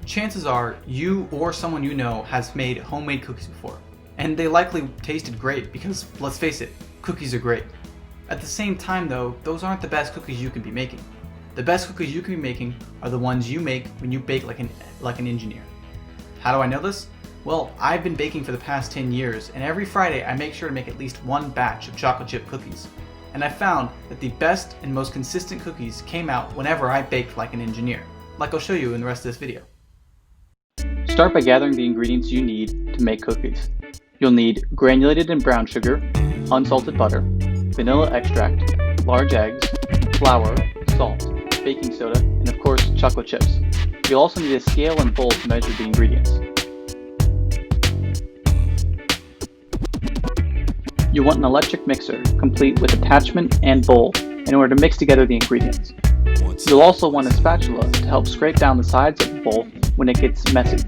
chances are you or someone you know has made homemade cookies before, and they likely tasted great because, let's face it, cookies are great. At the same time though, those aren't the best cookies you can be making. The best cookies you can be making are the ones you make when you bake like an engineer. How do I know this? Well, I've been baking for the past 10 years, and every Friday I make sure to make at least one batch of chocolate chip cookies. And I found that the best and most consistent cookies came out whenever I baked like an engineer, like I'll show you in the rest of this video. Start by gathering the ingredients you need to make cookies. You'll need granulated and brown sugar, unsalted butter, vanilla extract, large eggs, flour, salt, baking soda, and of course chocolate chips. You'll also need a scale and bowl to measure the ingredients. You want an electric mixer, complete with attachment and bowl, in order to mix together the ingredients. You'll also want a spatula to help scrape down the sides of the bowl when it gets messy.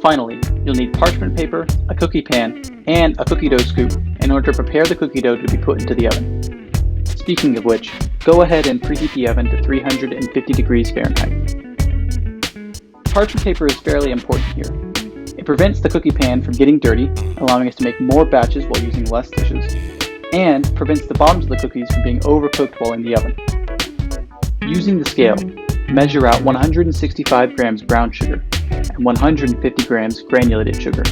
Finally, you'll need parchment paper, a cookie pan, and a cookie dough scoop in order to prepare the cookie dough to be put into the oven. Speaking of which, go ahead and preheat the oven to 350 degrees Fahrenheit. Parchment paper is fairly important here. It prevents the cookie pan from getting dirty, allowing us to make more batches while using less dishes, and prevents the bottoms of the cookies from being overcooked while in the oven. Using the scale, measure out 165 grams brown sugar and 150 grams granulated sugar.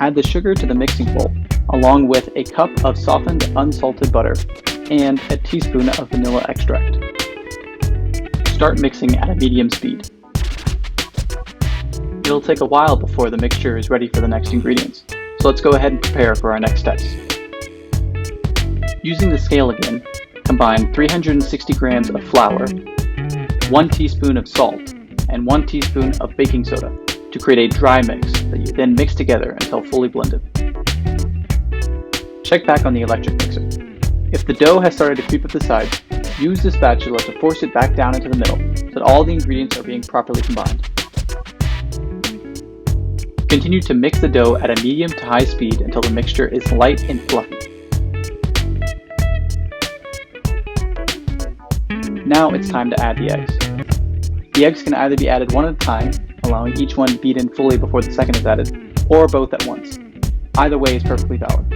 Add the sugar to the mixing bowl, along with a cup of softened unsalted butter and a teaspoon of vanilla extract. Start mixing at a medium speed. It'll take a while before the mixture is ready for the next ingredients, so let's go ahead and prepare for our next steps. Using the scale again, combine 360 grams of flour, 1 teaspoon of salt, and 1 teaspoon of baking soda to create a dry mix that you then mix together until fully blended. Check back on the electric mixer. If the dough has started to creep up the sides, use the spatula to force it back down into the middle so that all the ingredients are being properly combined. Continue to mix the dough at a medium to high speed until the mixture is light and fluffy. Now it's time to add the eggs. The eggs can either be added one at a time, allowing each one to beat in fully before the second is added, or both at once. Either way is perfectly valid.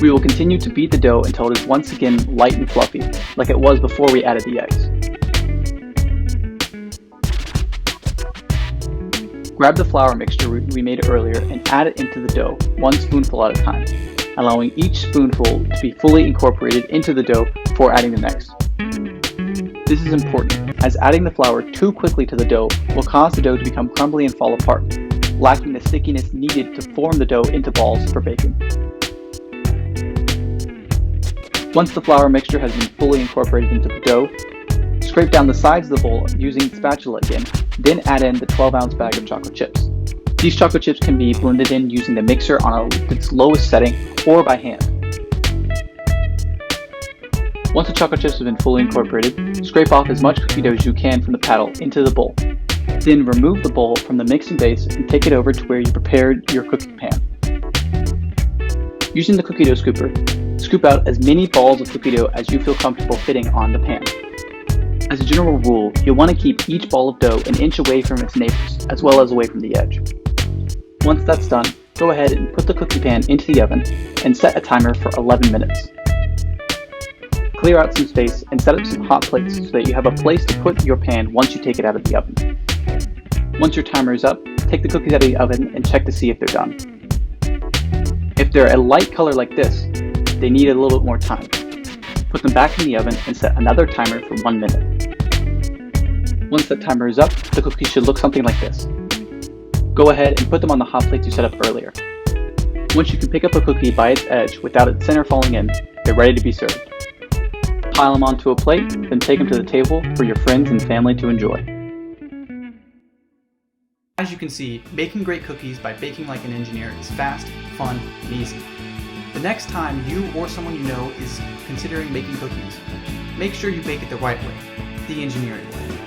We will continue to beat the dough until it is once again light and fluffy, like it was before we added the eggs. Grab the flour mixture we made earlier and add it into the dough, 1 spoonful at a time, allowing each spoonful to be fully incorporated into the dough before adding the next. This is important, as adding the flour too quickly to the dough will cause the dough to become crumbly and fall apart, lacking the stickiness needed to form the dough into balls for baking. Once the flour mixture has been fully incorporated into the dough, scrape down the sides of the bowl using the spatula again, then add in the 12-ounce bag of chocolate chips. These chocolate chips can be blended in using the mixer on its lowest setting or by hand. Once the chocolate chips have been fully incorporated, scrape off as much cookie dough as you can from the paddle into the bowl. Then remove the bowl from the mixing base and take it over to where you prepared your cooking pan. Using the cookie dough scooper, scoop out as many balls of cookie dough as you feel comfortable fitting on the pan. As a general rule, you'll want to keep each ball of dough an inch away from its neighbors, as well as away from the edge. Once that's done, go ahead and put the cookie pan into the oven and set a timer for 11 minutes. Clear out some space and set up some hot plates so that you have a place to put your pan once you take it out of the oven. Once your timer is up, take the cookies out of the oven and check to see if they're done. If they're a light color like this, they need a little bit more time. Put them back in the oven and set another timer for 1 minute. Once that timer is up, the cookies should look something like this. Go ahead and put them on the hot plates you set up earlier. Once you can pick up a cookie by its edge without its center falling in, they're ready to be served. Pile them onto a plate, then take them to the table for your friends and family to enjoy. As you can see, making great cookies by baking like an engineer is fast, fun, and easy. The next time you or someone you know is considering making cookies, make sure you bake it the right way, the engineering way.